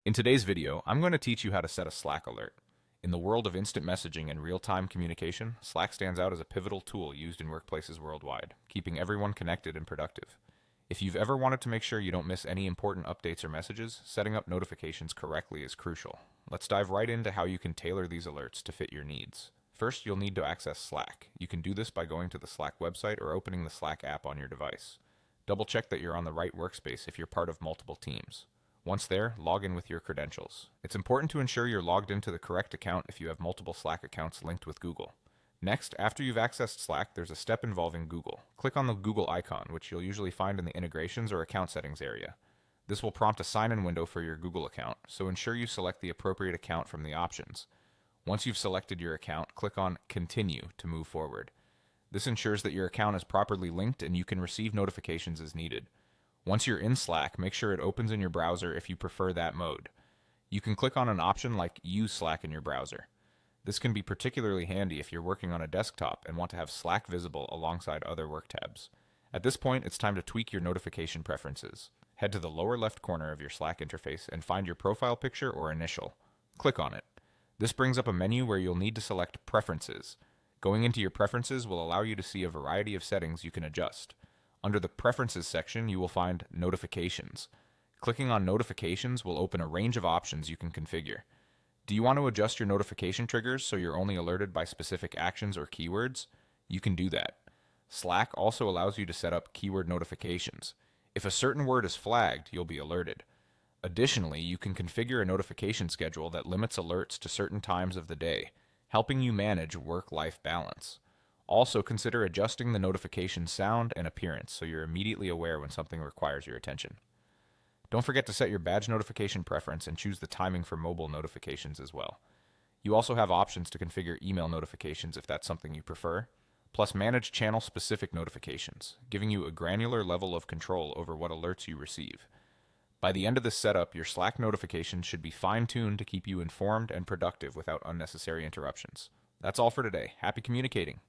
In today's video, I'm going to teach you how to set a Slack alert. In the world of instant messaging and real-time communication, Slack stands out as a pivotal tool used in workplaces worldwide, keeping everyone connected and productive. If you've ever wanted to make sure you don't miss any important updates or messages, setting up notifications correctly is crucial. Let's dive right into how you can tailor these alerts to fit your needs. First, you'll need to access Slack. You can do this by going to the Slack website or opening the Slack app on your device. Double check that you're on the right workspace if you're part of multiple teams. Once there, log in with your credentials. It's important to ensure you're logged into the correct account if you have multiple Slack accounts linked with Google. Next, after you've accessed Slack, there's a step involving Google. Click on the Google icon, which you'll usually find in the Integrations or Account Settings area. This will prompt a sign-in window for your Google account, so ensure you select the appropriate account from the options. Once you've selected your account, click on Continue to move forward. This ensures that your account is properly linked and you can receive notifications as needed. Once you're in Slack, make sure it opens in your browser if you prefer that mode. You can click on an option like Use Slack in your browser. This can be particularly handy if you're working on a desktop and want to have Slack visible alongside other work tabs. At this point, it's time to tweak your notification preferences. Head to the lower left corner of your Slack interface and find your profile picture or initial. Click on it. This brings up a menu where you'll need to select Preferences. Going into your preferences will allow you to see a variety of settings you can adjust. Under the Preferences section, you will find Notifications. Clicking on Notifications will open a range of options you can configure. Do you want to adjust your notification triggers so you're only alerted by specific actions or keywords? You can do that. Slack also allows you to set up keyword notifications. If a certain word is flagged, you'll be alerted. Additionally, you can configure a notification schedule that limits alerts to certain times of the day, helping you manage work-life balance. Also, consider adjusting the notification sound and appearance so you're immediately aware when something requires your attention. Don't forget to set your badge notification preference and choose the timing for mobile notifications as well. You also have options to configure email notifications if that's something you prefer, plus manage channel-specific notifications, giving you a granular level of control over what alerts you receive. By the end of this setup, your Slack notifications should be fine-tuned to keep you informed and productive without unnecessary interruptions. That's all for today. Happy communicating!